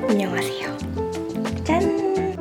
안녕하세요. 짠!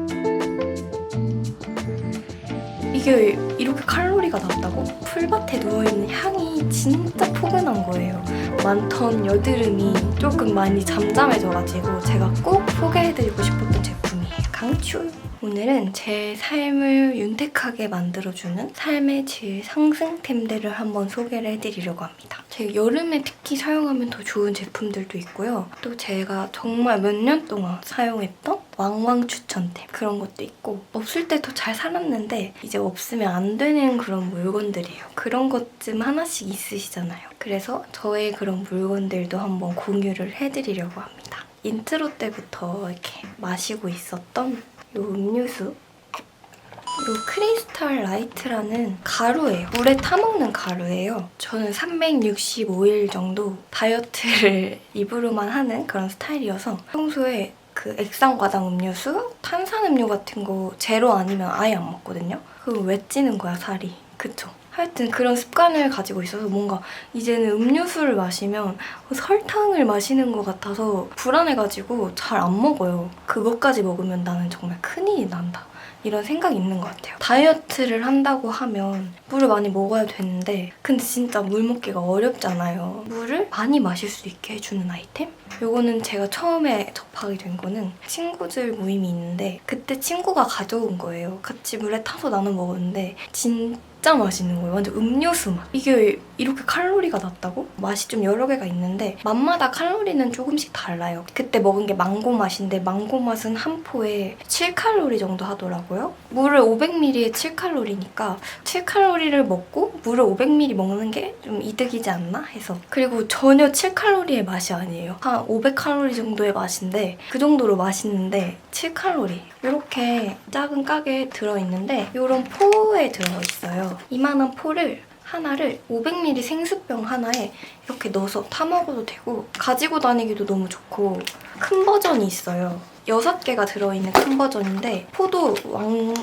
이게 이렇게 칼로리가 낮다고? 풀밭에 누워있는 향이 진짜 포근한 거예요. 많던 여드름이 조금 많이 잠잠해져가지고 제가 꼭 소개해드리고 싶었던 제품이에요. 강추! 오늘은 제 삶을 윤택하게 만들어주는 삶의 질 상승템들을 한번 소개를 해드리려고 합니다. 제가 여름에 특히 사용하면 더 좋은 제품들도 있고요. 또 제가 정말 몇 년 동안 사용했던 왕왕 추천템 그런 것도 있고 없을 때 더 잘 살았는데 이제 없으면 안 되는 그런 물건들이에요. 그런 것쯤 하나씩 있으시잖아요. 그래서 저의 그런 물건들도 한번 공유를 해드리려고 합니다. 인트로 때부터 이렇게 마시고 있었던 이 음료수 이 크리스탈 라이트라는 가루예요. 물에 타먹는 가루예요. 저는 365일 정도 다이어트를 입으로만 하는 그런 스타일이어서 평소에 그 액상과당 음료수, 탄산음료 같은 거 제로 아니면 아예 안 먹거든요. 그럼 왜 찌는 거야, 살이. 그쵸? 하여튼 그런 습관을 가지고 있어서 뭔가 이제는 음료수를 마시면 설탕을 마시는 것 같아서 불안해가지고 잘 안 먹어요. 그것까지 먹으면 나는 정말 큰일이 난다. 이런 생각이 있는 것 같아요. 다이어트를 한다고 하면 물을 많이 먹어야 되는데 근데 진짜 물 먹기가 어렵잖아요. 물을 많이 마실 수 있게 해주는 아이템? 요거는 제가 처음에 접하게 된 거는 친구들 모임이 있는데 그때 친구가 가져온 거예요. 같이 물에 타서 나눠 먹었는데 진짜 맛있는 거예요. 완전 음료수 맛. 이게 이렇게 칼로리가 낮다고? 맛이 좀 여러 개가 있는데 맛마다 칼로리는 조금씩 달라요. 그때 먹은 게 망고 맛인데 망고 맛은 한 포에 7칼로리 정도 하더라고요. 물을 500ml에 7칼로리니까 7칼로리를 먹고 물을 500ml 먹는 게 좀 이득이지 않나 해서. 그리고 전혀 7칼로리의 맛이 아니에요. 한 500칼로리 정도의 맛인데 그 정도로 맛있는데 7칼로리. 이렇게 작은 깍에 들어있는데 이런 포에 들어있어요. 이만한 포를 하나를 500ml 생수병 하나에 이렇게 넣어서 타먹어도 되고 가지고 다니기도 너무 좋고 큰 버전이 있어요. 6개가 들어있는 큰 버전인데 포도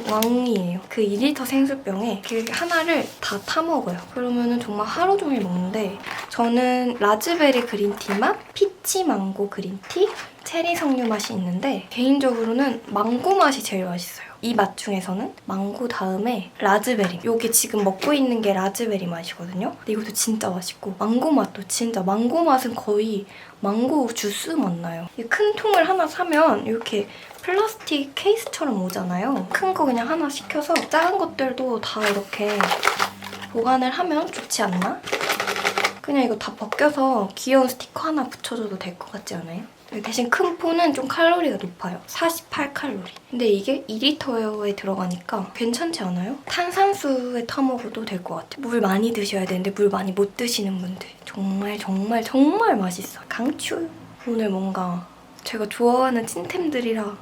왕이에요. 그 2리터 생수병에 그 하나를 다 타먹어요. 그러면은 정말 하루 종일 먹는데 저는 라즈베리 그린티 맛, 피치 망고 그린티, 체리 석류 맛이 있는데 개인적으로는 망고 맛이 제일 맛있어요. 이 맛 중에서는 망고 다음에 라즈베리. 이게 지금 먹고 있는 게 라즈베리 맛이거든요. 근데 이것도 진짜 맛있고 망고 맛도 진짜 망고 맛은 거의 망고 주스 맛 나요. 이 큰 통을 하나 사면 이렇게 플라스틱 케이스처럼 오잖아요. 큰 거 그냥 하나 시켜서 작은 것들도 다 이렇게 보관을 하면 좋지 않나? 그냥 이거 다 벗겨서 귀여운 스티커 하나 붙여줘도 될 것 같지 않아요? 대신 큰 포는 좀 칼로리가 높아요. 48칼로리. 근데 이게 2리터에 들어가니까 괜찮지 않아요? 탄산수에 타먹어도 될 것 같아요. 물 많이 드셔야 되는데 물 많이 못 드시는 분들 정말 정말 정말 맛있어요. 강추! 오늘 뭔가 제가 좋아하는 찐템들이라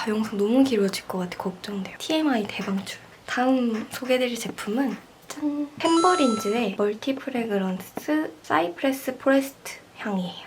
영상 너무 길어질 것 같아 걱정돼요. TMI 대방출. 다음 소개해드릴 제품은 짠! 템버린즈의 멀티 프레그런스 사이프레스 포레스트 향이에요.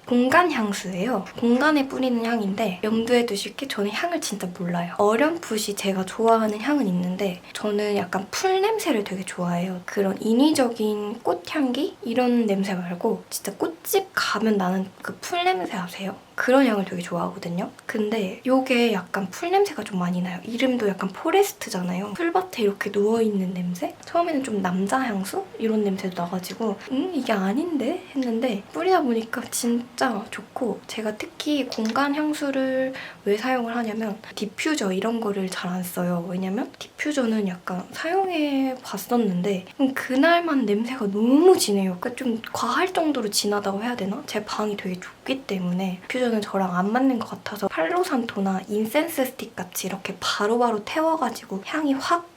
공간 향수예요. 공간에 뿌리는 향인데 염두에 두실 게 저는 향을 진짜 몰라요. 어렴풋이 제가 좋아하는 향은 있는데 저는 약간 풀 냄새를 되게 좋아해요. 그런 인위적인 꽃향기? 이런 냄새 말고 진짜 꽃집 가면 나는 그 풀 냄새 아세요? 그런 향을 되게 좋아하거든요. 근데 이게 약간 풀 냄새가 좀 많이 나요. 이름도 약간 포레스트잖아요. 풀밭에 이렇게 누워있는 냄새? 처음에는 좀 남자 향수? 이런 냄새도 나가지고 이게 아닌데? 했는데 뿌리다 보니까 진짜 좋고 제가 특히 공간 향수를 왜 사용을 하냐면 디퓨저 이런 거를 잘 안 써요. 왜냐면 디퓨저는 약간 사용해 봤었는데 그날만 냄새가 너무 진해요. 그러니까 좀 과할 정도로 진하다고 해야 되나? 제 방이 되게 좁기 때문에 디퓨저는 저랑 안 맞는 것 같아서 팔로산토나 인센스 스틱 같이 이렇게 바로바로 태워가지고 향이 확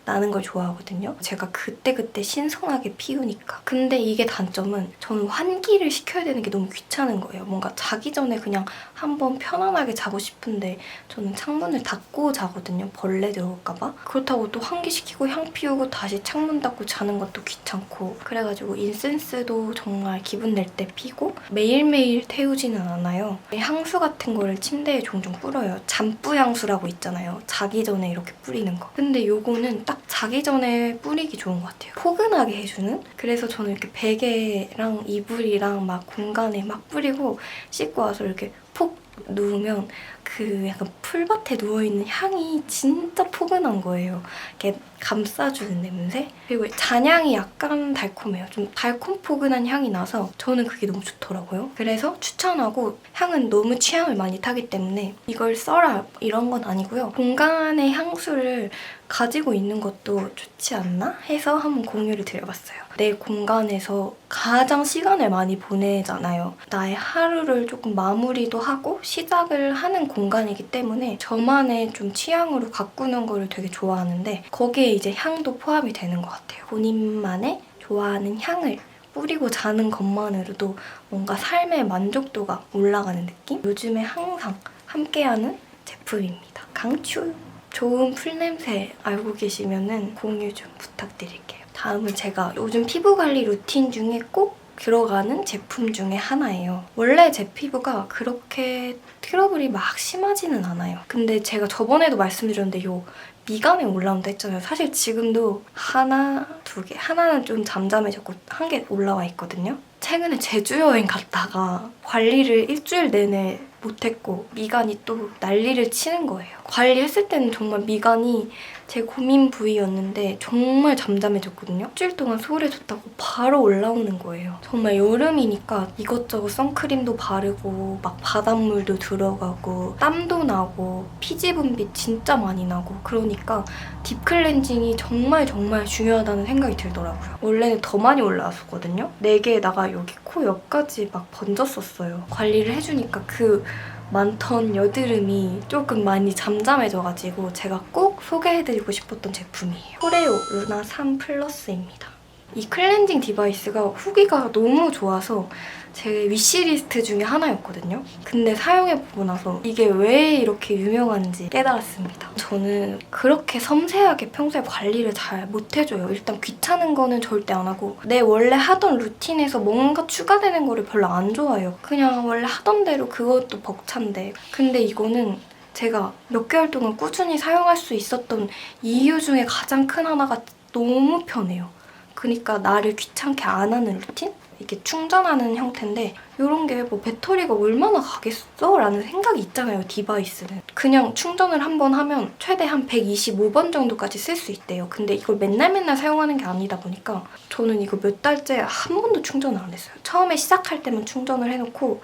나는 걸 좋아하거든요. 제가 그때그때 신선하게 피우니까. 근데 이게 단점은 저는 환기를 시켜야 되는 게 너무 귀찮은 거예요. 뭔가 자기 전에 그냥 한번 편안하게 자고 싶은데 저는 창문을 닫고 자거든요. 벌레 들어올까 봐. 그렇다고 또 환기시키고 향 피우고 다시 창문 닫고 자는 것도 귀찮고 그래가지고 인센스도 정말 기분 낼 때 피고 매일매일 태우지는 않아요. 향수 같은 거를 침대에 종종 뿌려요. 잠뿌 향수라고 있잖아요. 자기 전에 이렇게 뿌리는 거. 근데 요거는 딱 자기 전에 뿌리기 좋은 것 같아요. 포근하게 해주는? 그래서 저는 이렇게 베개랑 이불이랑 막 공간에 막 뿌리고 씻고 와서 이렇게 폭 누우면 그 약간 풀밭에 누워있는 향이 진짜 포근한 거예요. 이렇게 감싸주는 냄새? 그리고 잔향이 약간 달콤해요. 좀 달콤포근한 향이 나서 저는 그게 너무 좋더라고요. 그래서 추천하고 향은 너무 취향을 많이 타기 때문에 이걸 써라 이런 건 아니고요. 공간의 향수를 가지고 있는 것도 좋지 않나 해서 한번 공유를 드려봤어요. 내 공간에서 가장 시간을 많이 보내잖아요. 나의 하루를 조금 마무리도 하고 시작을 하는 공간이기 때문에 저만의 좀 취향으로 가꾸는 거를 되게 좋아하는데 거기에 이제 향도 포함이 되는 것 같아요. 본인만의 좋아하는 향을 뿌리고 자는 것만으로도 뭔가 삶의 만족도가 올라가는 느낌? 요즘에 항상 함께하는 제품입니다. 강추! 좋은 풀냄새 알고 계시면 공유 좀 부탁드릴게요. 다음은 제가 요즘 피부 관리 루틴 중에 꼭 들어가는 제품 중에 하나예요. 원래 제 피부가 그렇게 트러블이 막 심하지는 않아요. 근데 제가 저번에도 말씀드렸는데 요 미간에 올라온다 했잖아요. 사실 지금도 하나, 두 개, 하나는 좀 잠잠해졌고 한 개 올라와 있거든요. 최근에 제주 여행 갔다가 관리를 일주일 내내 못했고 미간이 또 난리를 치는 거예요. 관리했을 때는 정말 미간이 제 고민 부위였는데 정말 잠잠해졌거든요. 일주일 동안 소홀해졌다고 바로 올라오는 거예요. 정말 여름이니까 이것저것 선크림도 바르고 막 바닷물도 들어가고 땀도 나고 피지 분비 진짜 많이 나고 그러니까 딥클렌징이 정말 중요하다는 생각이 들더라고요. 원래는 더 많이 올라왔었거든요. 4개에다가 여기 코 옆까지 막 번졌었어요. 관리를 해주니까 그 많던 여드름이 조금 많이 잠잠해져가지고 제가 꼭 소개해드리고 싶었던 제품이에요. 포레오 루나 3 플러스입니다. 이 클렌징 디바이스가 후기가 너무 좋아서 제 위시리스트 중에 하나였거든요. 근데 사용해보고 나서 이게 왜 이렇게 유명한지 깨달았습니다. 저는 그렇게 섬세하게 평소에 관리를 잘 못해줘요. 일단 귀찮은 거는 절대 안 하고 내 원래 하던 루틴에서 뭔가 추가되는 거를 별로 안 좋아해요. 그냥 원래 하던 대로 그것도 벅찬데. 근데 이거는 제가 몇 개월 동안 꾸준히 사용할 수 있었던 이유 중에 가장 큰 하나가 너무 편해요. 그러니까 나를 귀찮게 안 하는 루틴? 이게 충전하는 형태인데 이런 게 뭐 배터리가 얼마나 가겠어? 라는 생각이 있잖아요, 디바이스는. 그냥 충전을 한 번 하면 최대 한 125번 정도까지 쓸 수 있대요. 근데 이걸 맨날 사용하는 게 아니다 보니까 저는 이거 몇 달째 한 번도 충전을 안 했어요. 처음에 시작할 때만 충전을 해놓고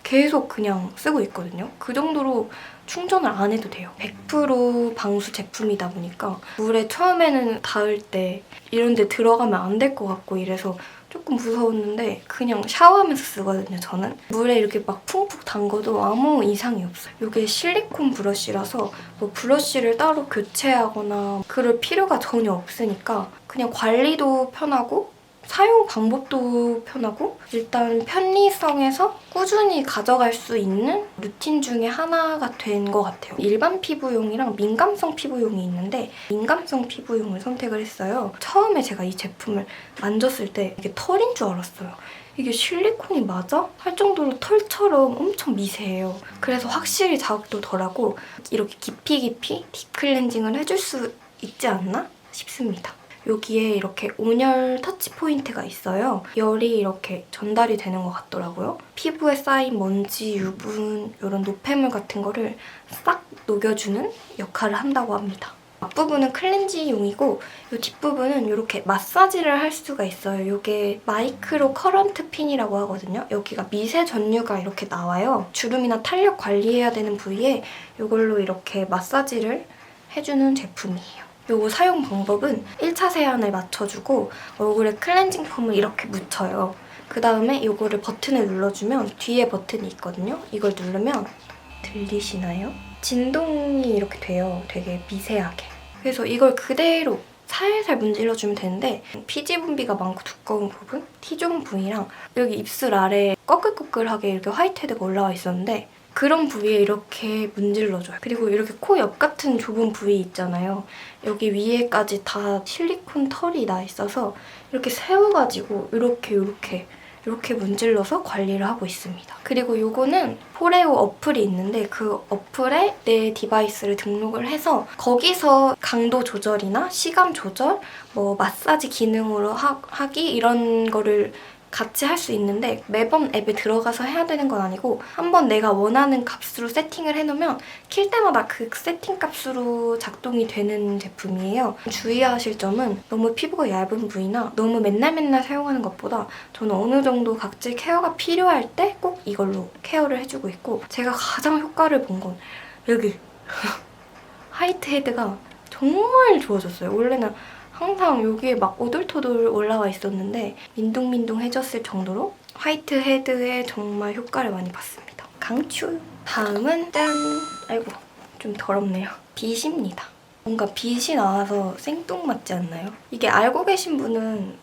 계속 그냥 쓰고 있거든요. 그 정도로 충전을 안 해도 돼요. 100% 방수 제품이다 보니까 물에 처음에는 닿을 때 이런 데 들어가면 안 될 것 같고 이래서 조금 무서웠는데 그냥 샤워하면서 쓰거든요, 저는. 물에 이렇게 막 푹푹 담궈도 아무 이상이 없어요. 이게 실리콘 브러쉬라서 뭐 브러쉬를 따로 교체하거나 그럴 필요가 전혀 없으니까 그냥 관리도 편하고 사용 방법도 편하고 일단 편리성에서 꾸준히 가져갈 수 있는 루틴 중에 하나가 된 것 같아요. 일반 피부용이랑 민감성 피부용이 있는데 민감성 피부용을 선택을 했어요. 처음에 제가 이 제품을 만졌을 때 이게 털인 줄 알았어요. 이게 실리콘이 맞아? 할 정도로 털처럼 엄청 미세해요. 그래서 확실히 자극도 덜하고 이렇게 깊이 딥클렌징을 해줄 수 있지 않나 싶습니다. 여기에 이렇게 온열 터치 포인트가 있어요. 열이 이렇게 전달이 되는 것 같더라고요. 피부에 쌓인 먼지, 유분, 이런 노폐물 같은 거를 싹 녹여주는 역할을 한다고 합니다. 앞부분은 클렌징용이고 이 뒷부분은 이렇게 마사지를 할 수가 있어요. 이게 마이크로 커런트 핀이라고 하거든요. 여기가 미세 전류가 이렇게 나와요. 주름이나 탄력 관리해야 되는 부위에 이걸로 이렇게 마사지를 해주는 제품이에요. 요 사용 방법은 1차 세안을 맞춰주고 얼굴에 클렌징 폼을 이렇게 묻혀요. 그 다음에 이거를 버튼을 눌러주면 뒤에 버튼이 있거든요. 이걸 누르면 들리시나요? 진동이 이렇게 돼요. 되게 미세하게. 그래서 이걸 그대로 살살 문질러주면 되는데 피지 분비가 많고 두꺼운 부분, T존 부위랑 여기 입술 아래에 꺼끌꺼끌하게 이렇게 화이트헤드가 올라와 있었는데 그런 부위에 이렇게 문질러줘요. 그리고 이렇게 코 옆 같은 좁은 부위 있잖아요. 여기 위에까지 다 실리콘 털이 나 있어서 이렇게 세워가지고 이렇게 이렇게 문질러서 관리를 하고 있습니다. 그리고 요거는 포레오 어플이 있는데 그 어플에 내 디바이스를 등록을 해서 거기서 강도 조절이나 시간 조절, 뭐 마사지 기능으로 하기 이런 거를 같이 할 수 있는데 매번 앱에 들어가서 해야 되는 건 아니고 한번 내가 원하는 값으로 세팅을 해놓으면 킬 때마다 그 세팅 값으로 작동이 되는 제품이에요. 주의하실 점은 너무 피부가 얇은 부위나 너무 맨날 사용하는 것보다 저는 어느 정도 각질 케어가 필요할 때 꼭 이걸로 케어를 해주고 있고 제가 가장 효과를 본 건 여기 화이트 헤드가 정말 좋아졌어요. 원래는 항상 여기에 막 오돌토돌 올라와 있었는데 민둥민둥해졌을 정도로 화이트 헤드에 정말 효과를 많이 봤습니다. 강추! 다음은 짠! 아이고 좀 더럽네요. 빗입니다. 뭔가 빗이 나와서 생뚱맞지 않나요? 이게 알고 계신 분은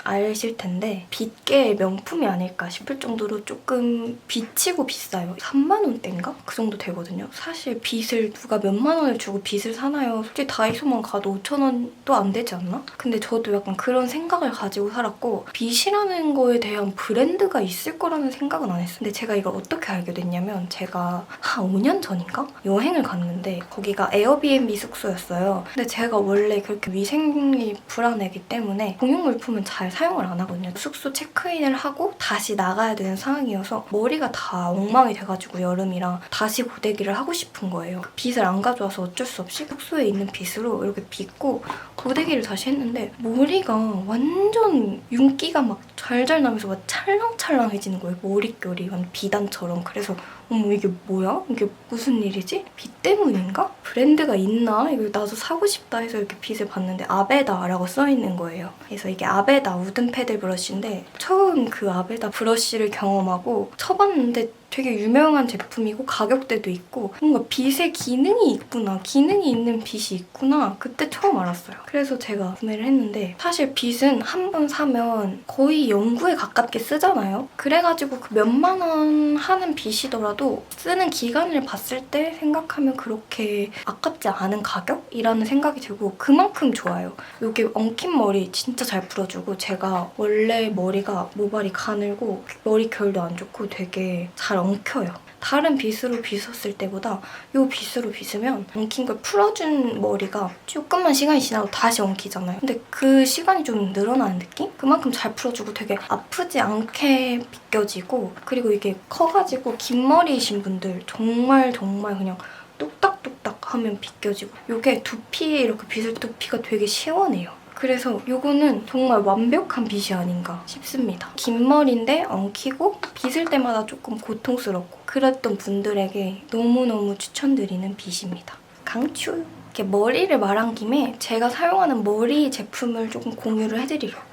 아실 텐데 빗계의 명품이 아닐까 싶을 정도로 조금 비치고 비싸요. 3만 원대인가? 그 정도 되거든요. 사실 빗을 누가 몇만 원을 주고 빗을 사나요? 솔직히 다이소만 가도 5천 원도 안 되지 않나? 근데 저도 약간 그런 생각을 가지고 살았고 빗이라는 거에 대한 브랜드가 있을 거라는 생각은 안 했어요. 근데 제가 이걸 어떻게 알게 됐냐면 제가 한 5년 전인가? 여행을 갔는데 거기가 에어비앤비 숙소였어요. 근데 제가 원래 그렇게 위생이 불안하기 때문에 공용물품은 잘 사용을 안 하거든요. 숙소 체크인을 하고 다시 나가야 되는 상황이어서 머리가 다 엉망이 돼가지고 여름이랑 다시 고데기를 하고 싶은 거예요. 빗을 안 가져와서 어쩔 수 없이 숙소에 있는 빗으로 이렇게 빗고 고데기를 다시 했는데 머리가 완전 윤기가 막 잘잘 나면서 막 찰랑찰랑해지는 거예요. 머릿결이 완전 비단처럼. 그래서 어머 이게 뭐야? 이게 무슨 일이지? 빗 때문인가? 브랜드가 있나? 이거 나도 사고 싶다 해서 이렇게 빗을 봤는데 아베다라고 써있는 거예요. 그래서 이게 아베다 우든 패들 브러쉬인데 처음 그 아베다 브러쉬를 경험하고 쳐봤는데 되게 유명한 제품이고 가격대도 있고 뭔가 빗에 기능이 있구나, 기능이 있는 빗이 있구나 그때 처음 알았어요. 그래서 제가 구매를 했는데 사실 빗은 한 번 사면 거의 연구에 가깝게 쓰잖아요. 그래가지고 그 몇만 원 하는 빗이더라도 쓰는 기간을 봤을 때 생각하면 그렇게 아깝지 않은 가격이라는 생각이 들고 그만큼 좋아요. 이게 엉킨 머리 진짜 잘 풀어주고 제가 원래 머리가 모발이 가늘고 머리 결도 안 좋고 되게 잘 엉켜요. 다른 빗으로 빗었을 때보다 이 빗으로 빗으면 엉킨 걸 풀어준 머리가 조금만 시간이 지나도 다시 엉키잖아요. 근데 그 시간이 좀 늘어나는 느낌? 그만큼 잘 풀어주고 되게 아프지 않게 빗겨지고 그리고 이게 커가지고 긴 머리이신 분들 정말 그냥 뚝딱뚝딱 하면 빗겨지고 이게 두피에 이렇게 빗을 두피가 되게 시원해요. 그래서 이거는 정말 완벽한 빗이 아닌가 싶습니다. 긴 머리인데 엉키고 빗을 때마다 조금 고통스럽고 그랬던 분들에게 너무너무 추천드리는 빗입니다. 강추! 이렇게 머리를 말한 김에 제가 사용하는 머리 제품을 조금 공유를 해드리려고요.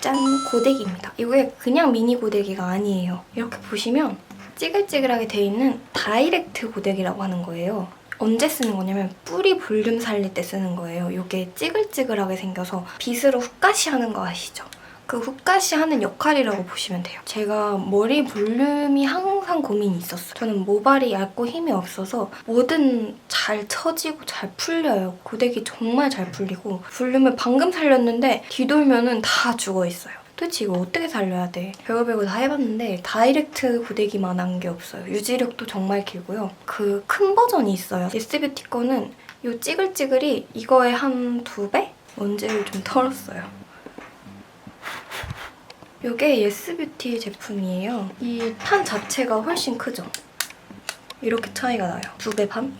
짠! 고데기입니다. 이게 그냥 미니 고데기가 아니에요. 이렇게 보시면 찌글찌글하게 돼 있는 다이렉트 고데기라고 하는 거예요. 언제 쓰는 거냐면 뿌리 볼륨 살릴 때 쓰는 거예요. 이게 찌글찌글하게 생겨서 빗으로 훅가시 하는 거 아시죠? 그 훅가시 하는 역할이라고 보시면 돼요. 제가 머리 볼륨이 항상 고민이 있었어요. 저는 모발이 얇고 힘이 없어서 뭐든 잘 처지고 잘 풀려요. 고데기 정말 잘 풀리고 볼륨을 방금 살렸는데 뒤돌면은 다 죽어있어요. 도대체 이거 어떻게 살려야 돼? 별거 다 해봤는데 다이렉트 고데기만한 게 없어요. 유지력도 정말 길고요. 그 큰 버전이 있어요. 예스뷰티 거는 이 찌글찌글이 이거의 한 2배? 먼지를 좀 털었어요. 이게 예스뷰티 제품이에요. 이 판 자체가 훨씬 크죠? 이렇게 차이가 나요. 2배 반?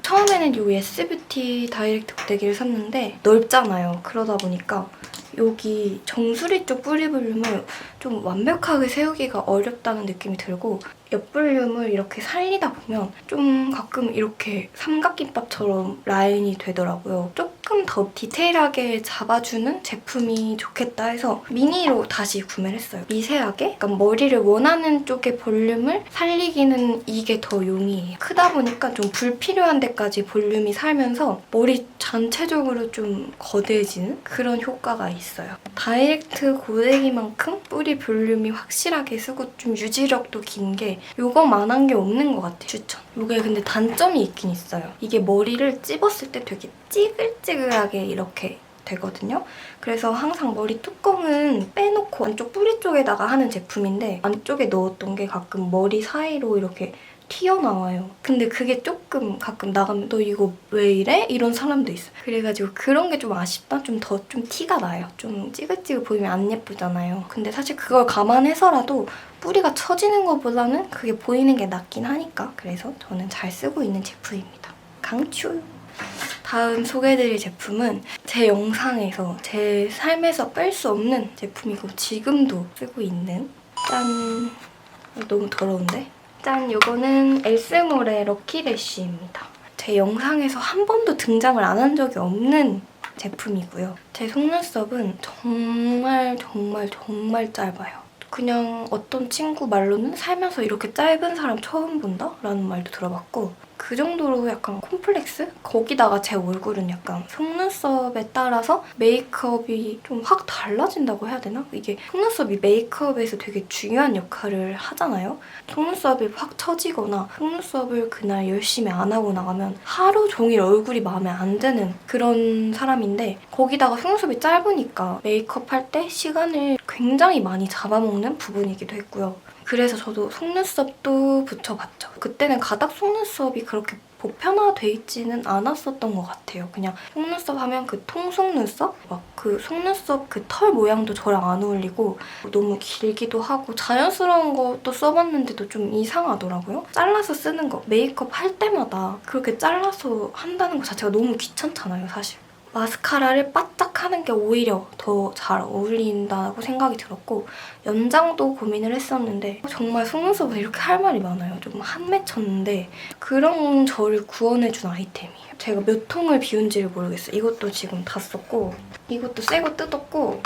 처음에는 이 예스뷰티 다이렉트 고데기를 샀는데 넓잖아요. 그러다 보니까 여기 정수리 쪽 뿌리 볼륨을 좀 완벽하게 세우기가 어렵다는 느낌이 들고 옆 볼륨을 이렇게 살리다 보면 좀 가끔 이렇게 삼각김밥처럼 라인이 되더라고요. 조금 더 디테일하게 잡아주는 제품이 좋겠다 해서 미니로 다시 구매를 했어요. 미세하게? 약간 머리를 원하는 쪽의 볼륨을 살리기는 이게 더 용이해요. 크다 보니까 좀 불필요한 데까지 볼륨이 살면서 머리 전체적으로 좀 거대해지는 그런 효과가 있어요. 다이렉트 고데기만큼 뿌리 볼륨이 확실하게 쓰고 좀 유지력도 긴 게 이거만한 게 없는 것 같아요. 추천. 이게 근데 단점이 있긴 있어요. 이게 머리를 찝었을 때 되게 찌글찌글하게 이렇게 되거든요. 그래서 항상 머리 뚜껑은 빼놓고 안쪽 뿌리 쪽에다가 하는 제품인데 안쪽에 넣었던 게 가끔 머리 사이로 이렇게 튀어나와요. 근데 그게 조금 가끔 나가면 너 이거 왜 이래? 이런 사람도 있어요. 그래가지고 그런 게 좀 아쉽다? 좀 티가 나요. 좀 찌글찌글 보이면 안 예쁘잖아요. 근데 사실 그걸 감안해서라도 뿌리가 처지는 것보다는 그게 보이는 게 낫긴 하니까 그래서 저는 잘 쓰고 있는 제품입니다. 강추! 다음 소개해드릴 제품은 제 영상에서 제 삶에서 뺄 수 없는 제품이고 지금도 쓰고 있는 짠! 너무 더러운데? 짠! 이거는 에스몰의 럭키래쉬입니다. 제 영상에서 한 번도 등장을 안 한 적이 없는 제품이고요. 제 속눈썹은 정말 짧아요. 그냥 어떤 친구 말로는 살면서 이렇게 짧은 사람 처음 본다? 라는 말도 들어봤고 그 정도로 약간 콤플렉스? 거기다가 제 얼굴은 약간 속눈썹에 따라서 메이크업이 좀 확 달라진다고 해야 되나? 이게 속눈썹이 메이크업에서 되게 중요한 역할을 하잖아요. 속눈썹이 확 처지거나 속눈썹을 그날 열심히 안 하고 나가면 하루 종일 얼굴이 마음에 안 드는 그런 사람인데 거기다가 속눈썹이 짧으니까 메이크업 할 때 시간을 굉장히 많이 잡아먹는 부분이기도 했고요. 그래서 저도 속눈썹도 붙여봤죠. 그때는 가닥 속눈썹이 그렇게 보편화돼 있지는 않았었던 것 같아요. 그냥 속눈썹 하면 그 통속눈썹? 막 그 속눈썹 그 털 모양도 저랑 안 어울리고 너무 길기도 하고 자연스러운 것도 써봤는데도 좀 이상하더라고요. 잘라서 쓰는 거 메이크업 할 때마다 그렇게 잘라서 한다는 것 자체가 너무 귀찮잖아요, 사실. 마스카라를 바짝 하는 게 오히려 더 잘 어울린다고 생각이 들었고 연장도 고민을 했었는데 정말 속눈썹은 이렇게 할 말이 많아요. 좀 한맺혔는데 그런 저를 구원해준 아이템이에요. 제가 몇 통을 비운지를 모르겠어요. 이것도 지금 다 썼고 이것도 새 거 뜯었고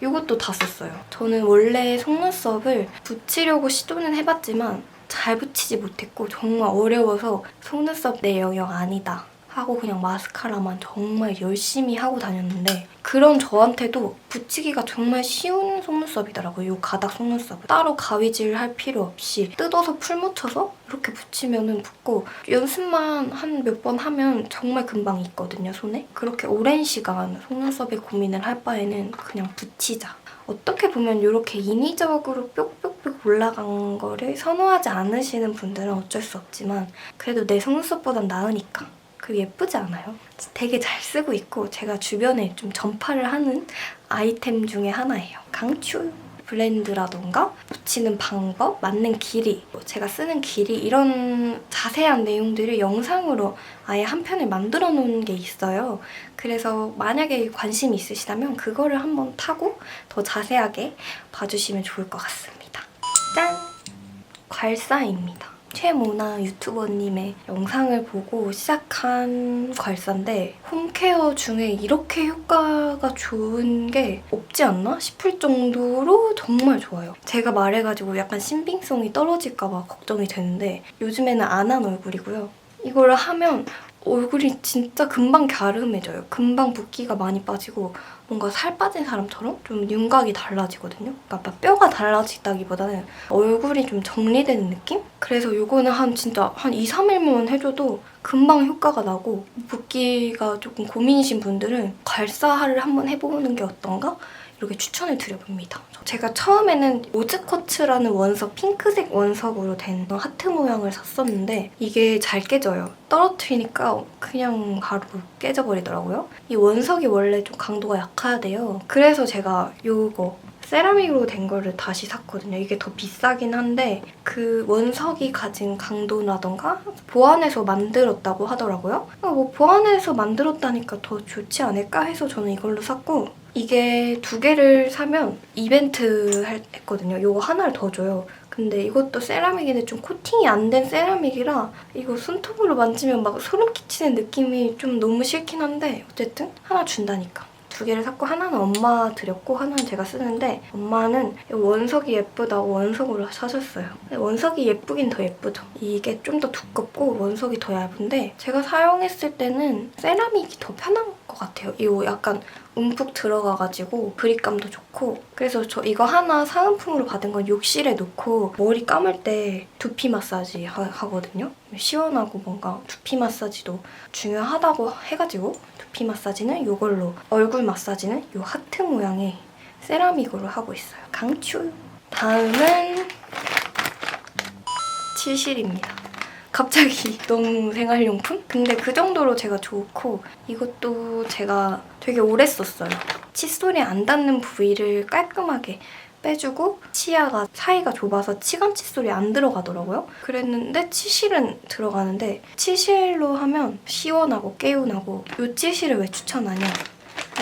이것도 다 썼어요. 저는 원래 속눈썹을 붙이려고 시도는 해봤지만 잘 붙이지 못했고 정말 어려워서 속눈썹 내 영역 아니다 하고 그냥 마스카라만 정말 열심히 하고 다녔는데 그런 저한테도 붙이기가 정말 쉬운 속눈썹이더라고요. 이 가닥 속눈썹. 따로 가위질 할 필요 없이 뜯어서 풀 묻혀서 이렇게 붙이면 붙고 연습만 한 몇 번 하면 정말 금방 있거든요, 손에. 그렇게 오랜 시간 속눈썹에 고민을 할 바에는 그냥 붙이자. 어떻게 보면 이렇게 인위적으로 뾱뾱뾱 올라간 거를 선호하지 않으시는 분들은 어쩔 수 없지만 그래도 내 속눈썹보단 나으니까. 그리고 예쁘지 않아요? 되게 잘 쓰고 있고 제가 주변에 좀 전파를 하는 아이템 중에 하나예요. 강추! 블렌드라던가 붙이는 방법, 맞는 길이, 제가 쓰는 길이 이런 자세한 내용들을 영상으로 아예 한 편을 만들어 놓은 게 있어요. 그래서 만약에 관심이 있으시다면 그거를 한번 타고 더 자세하게 봐주시면 좋을 것 같습니다. 짠! 괄사입니다. 최모나 유튜버님의 영상을 보고 시작한 괄사인데 홈케어 중에 이렇게 효과가 좋은 게 없지 않나 싶을 정도로 정말 좋아요. 제가 말해가지고 약간 신빙성이 떨어질까 봐 걱정이 되는데 요즘에는 안 한 얼굴이고요. 이걸 하면 얼굴이 진짜 금방 갸름해져요. 금방 붓기가 많이 빠지고 뭔가 살 빠진 사람처럼 좀 윤곽이 달라지거든요. 그러니까 뼈가 달라지다기보다는 얼굴이 좀 정리되는 느낌? 그래서 이거는 진짜 한 2, 3일만 해줘도 금방 효과가 나고 붓기가 조금 고민이신 분들은 괄사를 한번 해보는 게 어떤가? 이렇게 추천을 드려봅니다. 제가 처음에는 오즈쿼츠라는 원석, 핑크색 원석으로 된 하트 모양을 샀었는데 이게 잘 깨져요. 떨어뜨리니까 그냥 바로 깨져버리더라고요. 이 원석이 원래 좀 강도가 약하대요. 그래서 제가 이거 세라믹으로 된 거를 다시 샀거든요. 이게 더 비싸긴 한데 그 원석이 가진 강도라던가 보완해서 만들었다고 하더라고요. 뭐 보완해서 만들었다니까 더 좋지 않을까 해서 저는 이걸로 샀고 이게 2개를 사면 이벤트 했거든요. 이거 하나를 더 줘요. 근데 이것도 세라믹인데 좀 코팅이 안 된 세라믹이라 이거 손톱으로 만지면 막 소름 끼치는 느낌이 좀 너무 싫긴 한데 어쨌든 하나 준다니까. 2개를 샀고 하나는 엄마 드렸고 하나는 제가 쓰는데 엄마는 원석이 예쁘다고 원석으로 사셨어요. 원석이 예쁘긴 더 예쁘죠. 이게 좀 더 두껍고 원석이 더 얇은데 제가 사용했을 때는 세라믹이 더 편한 것 같아요. 이거 약간 움푹 들어가가지고 그립감도 좋고 그래서 저 이거 하나 사은품으로 받은 건 욕실에 놓고 머리 감을 때 두피 마사지 하거든요. 시원하고 뭔가 두피 마사지도 중요하다고 해가지고 두피 마사지는 이걸로, 얼굴 마사지는 이 하트 모양의 세라믹으로 하고 있어요. 강추! 다음은 치실입니다. 갑자기 너무 생활용품? 근데 그 정도로 제가 좋고 이것도 제가 되게 오래 썼어요. 칫솔이 안 닿는 부위를 깔끔하게 빼주고 치아가 사이가 좁아서 치간 칫솔이 안 들어가더라고요. 그랬는데 치실은 들어가는데 치실로 하면 시원하고 개운하고 이 치실을 왜 추천하냐?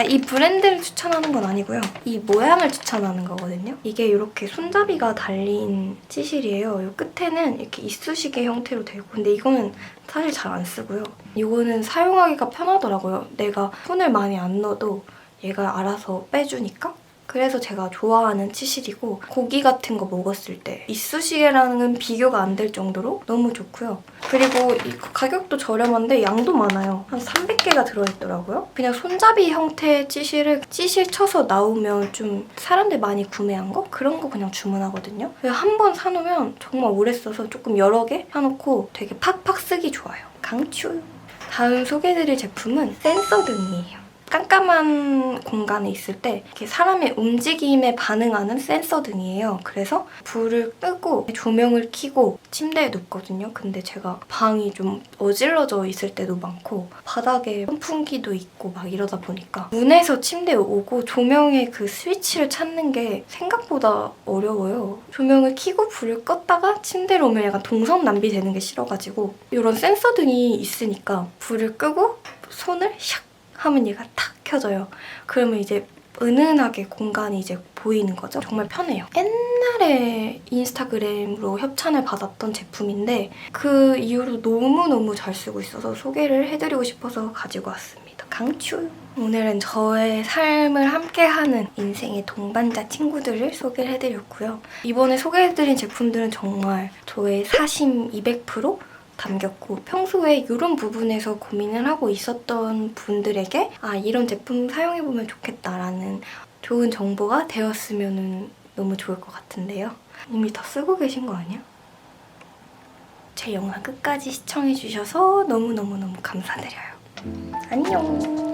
이 브랜드를 추천하는 건 아니고요. 이 모양을 추천하는 거거든요. 이게 이렇게 손잡이가 달린 치실이에요. 이 끝에는 이렇게 이쑤시개 형태로 되고 근데 이거는 사실 잘 안 쓰고요. 이거는 사용하기가 편하더라고요. 내가 손을 많이 안 넣어도 얘가 알아서 빼주니까. 그래서 제가 좋아하는 치실이고 고기 같은 거 먹었을 때 이쑤시개랑은 비교가 안 될 정도로 너무 좋고요. 그리고 이 가격도 저렴한데 양도 많아요. 한 300개가 들어있더라고요. 그냥 손잡이 형태의 치실을 치실 쳐서 나오면 좀 사람들 많이 구매한 거? 그런 거 그냥 주문하거든요. 한 번 사놓으면 정말 오래 써서 조금 여러 개 사놓고 되게 팍팍 쓰기 좋아요. 강추! 다음 소개해드릴 제품은 센서 등이에요. 깜깜한 공간에 있을 때 이렇게 사람의 움직임에 반응하는 센서 등이에요. 그래서 불을 끄고 조명을 켜고 침대에 눕거든요. 근데 제가 방이 좀 어질러져 있을 때도 많고 바닥에 선풍기도 있고 막 이러다 보니까 문에서 침대에 오고 조명의 그 스위치를 찾는 게 생각보다 어려워요. 조명을 켜고 불을 껐다가 침대로 오면 약간 동서남북 되는 게 싫어가지고 이런 센서 등이 있으니까 불을 끄고 손을 샥 하면 얘가 탁 켜져요. 그러면 이제 은은하게 공간이 이제 보이는 거죠. 정말 편해요. 옛날에 인스타그램으로 협찬을 받았던 제품인데 그 이후로 너무너무 잘 쓰고 있어서 소개를 해드리고 싶어서 가지고 왔습니다. 강추! 오늘은 저의 삶을 함께하는 인생의 동반자 친구들을 소개를 해드렸고요. 이번에 소개해드린 제품들은 정말 저의 사심 200% 담겼고 평소에 이런 부분에서 고민을 하고 있었던 분들에게 이런 제품 사용해보면 좋겠다라는 좋은 정보가 되었으면 너무 좋을 것 같은데요. 이미 다 쓰고 계신 거 아니야? 제 영상 끝까지 시청해주셔서 너무너무너무 감사드려요. 안녕!